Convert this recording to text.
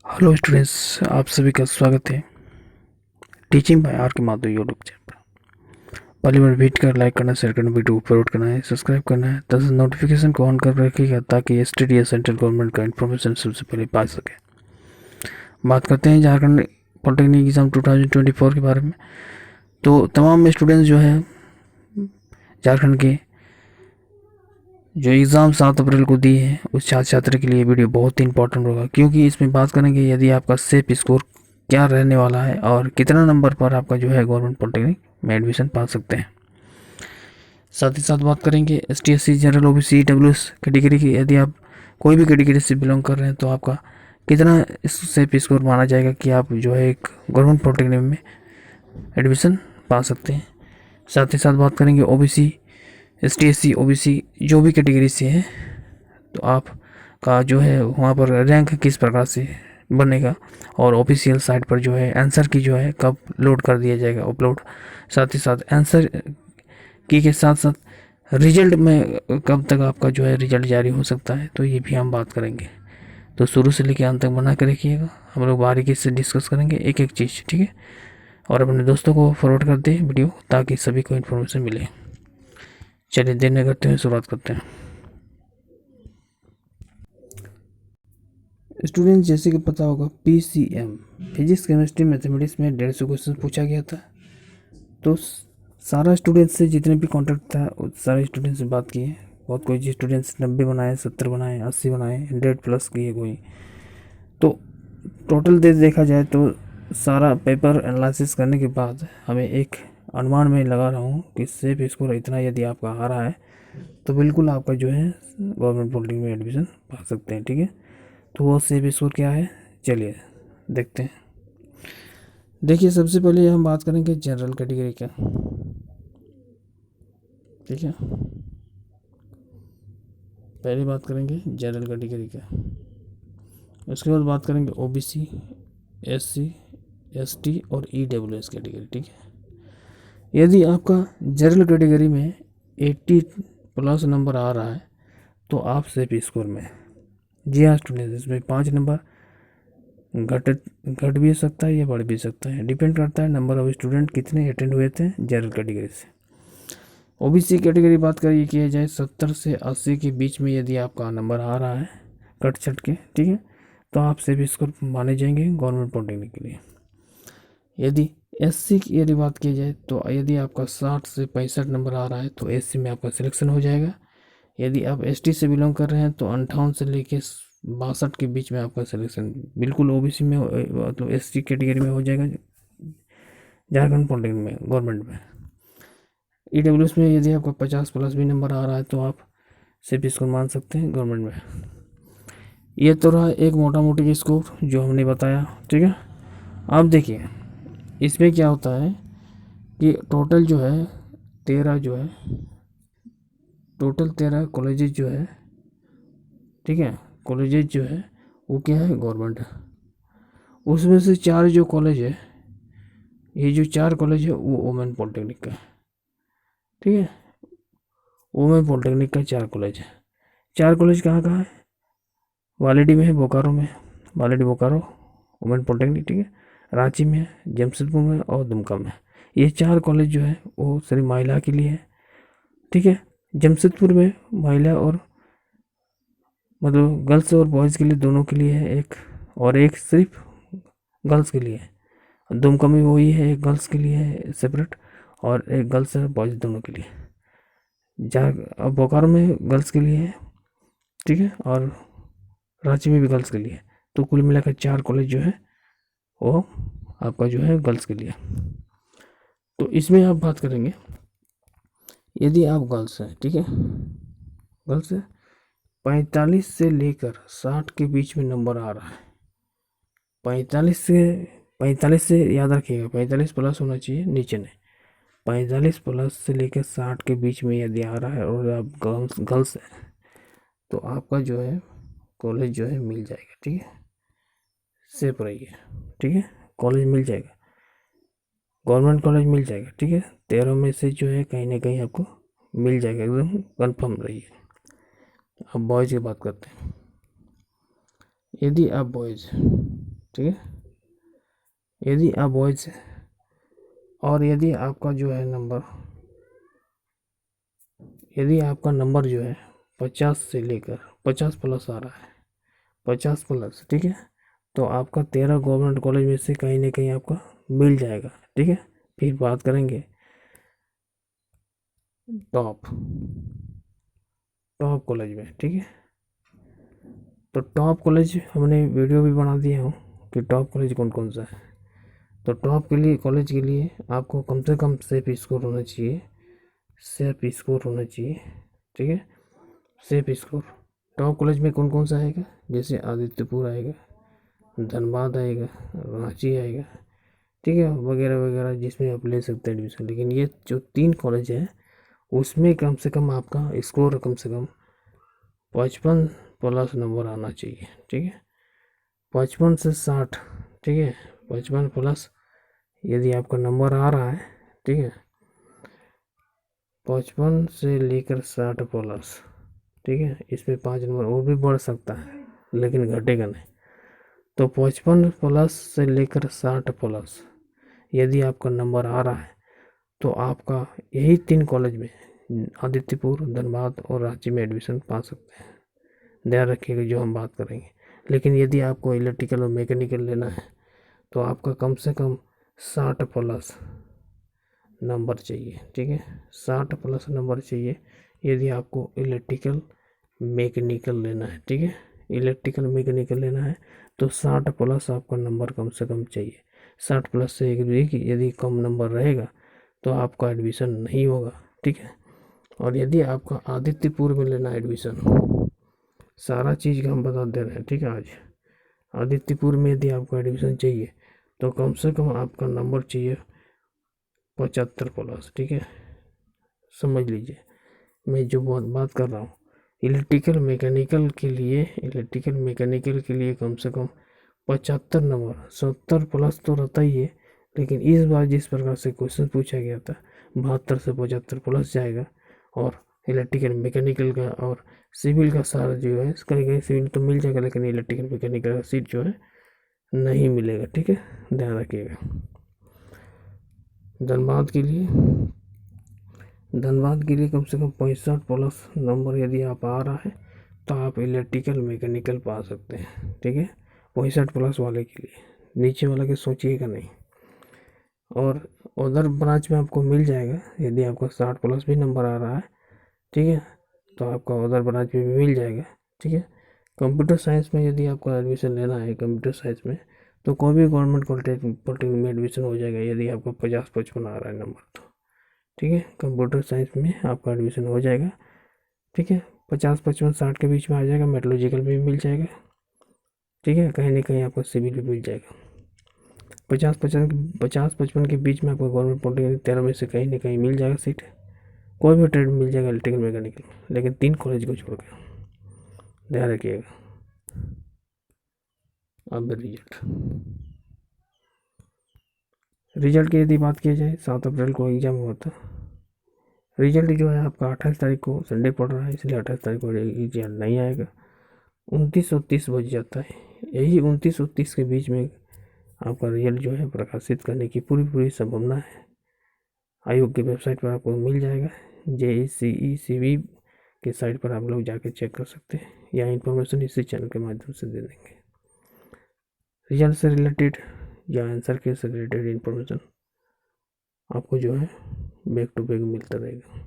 Hello students, आप सभी का स्वागत है टीचिंग बाय आर के माधव यूट्यूब चैनल पर। पहली बार विजिट कर लाइक करना, शेयर करना, वीडियो अपलोड करना है, सब्सक्राइब करना है तथा नोटिफिकेशन को ऑन कर रखिएगा ताकि स्टेट या सेंट्रल गवर्नमेंट का इन्फॉर्मेशन सबसे पहले पा सके। बात करते हैं झारखंड पॉलिटेक्निक एग्ज़ाम 2024 के बारे में। तो तमाम स्टूडेंट्स जो है झारखंड के जो एग्ज़ाम 7 अप्रैल को दिए हैं उस छात्र छात्र के लिए वीडियो बहुत ही इंपॉर्टेंट होगा, क्योंकि इसमें बात करेंगे यदि आपका सेफ स्कोर क्या रहने वाला है और कितना नंबर पर आपका जो है गवर्नमेंट पॉलिटेक्निक में एडमिशन पा सकते हैं। साथ ही साथ बात करेंगे ST/SC general OBC EWS category की। यदि आप कोई भी कैटेगरी से बिलोंग कर रहे हैं तो आपका कितना सेफ स्कोर माना जाएगा कि आप जो है एक गवर्नमेंट पॉलिटेक्निक में एडमिशन पा सकते हैं। साथ ही साथ बात करेंगे OBC ST/SC OBC जो भी कैटेगरी से है तो आप का जो है वहाँ पर रैंक किस प्रकार से बनेगा और ऑफिशियल साइट पर जो है आंसर की जो है कब लोड कर दिया जाएगा अपलोड। साथ ही साथ आंसर की के साथ साथ रिजल्ट में कब तक आपका जो है रिजल्ट जारी हो सकता है, तो ये भी हम बात करेंगे। तो शुरू से लेकर अंत तक बना कर रखिएगा, हम लोग बारीकी से डिस्कस करेंगे एक एक चीज़, ठीक है। और अपने दोस्तों को फॉरवर्ड कर दें वीडियो ताकि सभी को इन्फॉर्मेशन मिले। चलिए देर न करते हैं, शुरुआत करते हैं। स्टूडेंट जैसे कि पता होगा PCM फिजिक्स केमिस्ट्री मैथमेटिक्स में 150 क्वेश्चन पूछा गया था। तो सारा स्टूडेंट से जितने भी कॉन्टैक्ट था सारे स्टूडेंट से बात किए। बहुत कोई स्टूडेंट्स 90 बनाए, 70 बनाए, 80 बनाए, 100+ किए कोई। तो टोटल देखा जाए तो सारा पेपर एनालिसिस करने के बाद हमें एक अनुमान में लगा रहा हूँ कि सेफ स्कोर इतना यदि आपका आ रहा है तो बिल्कुल आपका जो है गवर्नमेंट पॉलिटेक्निक में एडमिशन पा सकते हैं, ठीक है। तो वो सेफ स्कोर क्या है, चलिए देखते हैं। देखिए सबसे पहले हम बात करेंगे जनरल कैटेगरी का, ठीक है। पहले बात करेंगे जनरल कैटेगरी का, उसके बाद बात करेंगे OBC SC ST और EWS कैटेगरी, ठीक है। यदि आपका जनरल कैटेगरी में 80+ नंबर आ रहा है तो आप सेफ स्कोर में। जी हाँ स्टूडेंट, इसमें 5 नंबर घट भी सकता है या बढ़ भी सकता है, डिपेंड करता है नंबर ऑफ स्टूडेंट कितने अटेंड हुए थे जनरल कैटेगरी से। OBC कैटेगरी बात करिए किया जाए 70 से 80 के बीच में यदि आपका नंबर आ रहा है कट छट के, ठीक है, तो आप सेफ स्कोर माने जाएंगे गवर्नमेंट पॉलिटेक्निक के लिए। यदि SC की यदि बात की जाए तो यदि आपका 60 से 65 नंबर आ रहा है तो SC में आपका सिलेक्शन हो जाएगा। यदि आप ST से बिलोंग कर रहे हैं तो 58 से लेके 62 के बीच में आपका सिलेक्शन बिल्कुल OBC में मतलब SC कैटेगरी में हो जाएगा झारखंड पॉलिटेक्निक में गवर्नमेंट में। EWS में यदि आपका 50+ भी नंबर आ रहा है तो आप सेफ स्कोर मान सकते हैं गवर्नमेंट में। ये तो रहा एक मोटा मोटी स्कोर जो हमने बताया, ठीक है। अब देखिए इसमें क्या होता है कि टोटल जो है 13 जो है टोटल 13 कॉलेजेज जो है, ठीक है, कॉलेजेज जो है वो क्या है गवर्नमेंट है। उसमें से 4 जो कॉलेज है, ये जो 4 कॉलेज है वो वुमेन पॉलिटेक्निक का है, ठीक है। वुमेन पॉलिटेक्निक का 4 कॉलेज है। 4 कॉलेज कहाँ कहाँ है, वालेडी में है, बोकारो में, वालेडी बोकारो वुमेन पॉलिटेक्निक, ठीक है। रांची में है, जमशेदपुर में और दुमका में। ये 4 कॉलेज जो है वो सिर्फ महिला के लिए है, ठीक है। जमशेदपुर में महिला और मतलब गर्ल्स और बॉयज़ के लिए दोनों के लिए है एक, और एक सिर्फ गर्ल्स के लिए है। दुमका में वही है, एक गर्ल्स के लिए है सेपरेट और एक गर्ल्स और बॉयज़ दोनों के लिए। जहाँ बोकारो में गर्ल्स के लिए है, ठीक है, और रांची में भी गर्ल्स के लिए है। तो कुल मिलाकर 4 कॉलेज जो है वो आपका जो है गर्ल्स के लिए। तो इसमें आप बात करेंगे यदि आप गर्ल्स हैं, ठीक है, गर्ल्स है, 45 से लेकर 60 के बीच में नंबर आ रहा है। 45 से याद रखिएगा 45+ होना चाहिए, नीचे नहीं। 45+ से लेकर 60 के बीच में यदि आ रहा है और आप गर्ल्स हैं तो आपका जो है कॉलेज जो है मिल जाएगा, ठीक है। सेफ रहिए, ठीक है, कॉलेज मिल जाएगा, गवर्नमेंट कॉलेज मिल जाएगा, ठीक है। 13 में से जो है कहीं ना कहीं आपको मिल जाएगा, एकदम कन्फर्म रहिए। अब बॉयज़ की बात करते हैं। यदि आप बॉयज़ ठीक है। यदि आप बॉयज़ हैं और यदि आपका जो है नंबर, यदि आपका नंबर जो है 50 से लेकर 50 प्लस आ रहा है, 50 प्लस, ठीक है, तो आपका 13 गवर्नमेंट कॉलेज में से कहीं ना कहीं आपका मिल जाएगा, ठीक है। फिर बात करेंगे टॉप टॉप कॉलेज में, ठीक है। तो टॉप कॉलेज हमने वीडियो भी बना दिया हूँ कि टॉप कॉलेज कौन कौन सा है। तो टॉप के लिए कॉलेज के लिए आपको कम से कम सेफ स्कोर होना चाहिए, सेफ स्कोर होना चाहिए, ठीक है। सेफ स्कोर टॉप कॉलेज में कौन कौन सा आएगा, जैसे आदित्यपुर आएगा, धनबाद आएगा, रांची आएगा, ठीक है, वगैरह वगैरह, जिसमें आप ले सकते हैं एडमिशन। लेकिन ये जो 3 कॉलेज है उसमें कम से कम आपका स्कोर कम से कम 55 प्लस नंबर आना चाहिए, ठीक है। 55 से 60, ठीक है, 55 प्लस यदि आपका नंबर आ रहा है, ठीक है, 55 से लेकर 60 प्लस, ठीक है, इसमें 5 नंबर और भी बढ़ सकता है लेकिन घटेगा नहीं। तो 55 प्लस से लेकर 60 प्लस यदि आपका नंबर आ रहा है तो आपका यही 3 कॉलेज में आदित्यपुर, धनबाद और रांची में एडमिशन पा सकते हैं। ध्यान रखिएगा जो हम बात करेंगे। लेकिन यदि आपको इलेक्ट्रिकल और मैकेनिकल लेना है तो आपका कम से कम 60 प्लस नंबर चाहिए, ठीक है, 60 प्लस नंबर चाहिए यदि आपको इलेक्ट्रिकल मैकेनिकल लेना है, ठीक है। इलेक्ट्रिकल मैकेनिकल लेना है तो 60 प्लस आपका नंबर कम से कम चाहिए। 60 प्लस से एक यदि कम नंबर रहेगा तो आपका एडमिशन नहीं होगा, ठीक है। और यदि आपका आदित्यपुर में लेना एडमिशन, सारा चीज़ का हम बता दे रहे हैं, ठीक है। आज आदित्यपुर में यदि आपको एडमिशन चाहिए तो कम से कम आपका नंबर चाहिए 75 प्लस, ठीक है। समझ लीजिए मैं जो बात कर रहा हूँ। इलेक्ट्रिकल मैकेनिकल के लिए, इलेक्ट्रिकल मैकेनिकल के लिए कम से कम 75 नंबर, 70 प्लस तो रहता ही है। लेकिन इस बार जिस प्रकार से क्वेश्चन पूछा गया था 72 से 75 प्लस जाएगा। और इलेक्ट्रिकल मैकेनिकल का और सिविल का सारा जो है, कहीं कहीं सिविल तो मिल जाएगा लेकिन इलेक्ट्रिकल मैकेनिकल का सीट जो है नहीं मिलेगा, ठीक है, ध्यान रखिएगा। धनबाद के लिए, धनबाद के लिए कम से कम 65 प्लस नंबर यदि आप आ रहा है तो आप इलेक्ट्रिकल मैकेनिकल पा सकते हैं, ठीक है। 65 प्लस वाले के लिए, नीचे वाला के सोचिएगा नहीं। और उधर ब्रांच में आपको मिल जाएगा यदि आपका 60 प्लस भी नंबर आ रहा है, ठीक है, तो आपका उधर ब्रांच में भी मिल जाएगा, ठीक है। कंप्यूटर साइंस में यदि आपको एडमिशन लेना है, कंप्यूटर साइंस में, तो कोई भी गवर्नमेंट पॉलिटेक्निक में एडमिशन हो जाएगा यदि आपको 50-55 आ रहा है नंबर तो, ठीक है। कंप्यूटर साइंस में आपका एडमिशन हो जाएगा, ठीक है। 50-55-60 के बीच में आ जाएगा। मेट्रोलॉजिकल भी मिल जाएगा, ठीक है, कहीं ना कहीं आपको सिविल भी मिल जाएगा। 50-55 के बीच में आपको गवर्नमेंट पॉलिटेक्निक 13 में से कहीं ना कहीं मिल जाएगा सीट। कोई भी ट्रेड मिल जाएगा इलेक्ट्रिकल मैकेनिकल, लेकिन 3 कॉलेज को छोड़ के, ध्यान रखिएगा। अब रिजल्ट की यदि बात की जाए, 7 अप्रैल को एग्ज़ाम हुआ था। रिजल्ट जो है आपका 28 तारीख को संडे पड़ रहा है, इसलिए 28 तारीख को रिजल्ट नहीं आएगा। 29 और 30 बज जाता है। यही 29 और 30 के बीच में आपका रिजल्ट जो है प्रकाशित करने की पूरी संभावना है। आयोग की वेबसाइट पर आपको मिल जाएगा। JECECB के साइट पर आप लोग जाके चेक कर सकते हैं, या इन्फॉर्मेशन इसी चैनल के माध्यम से दे देंगे। रिजल्ट से रिलेटेड या आंसर के से रिलेटेड इन्फॉर्मेशन आपको जो है बैक टू बैक मिलता रहेगा।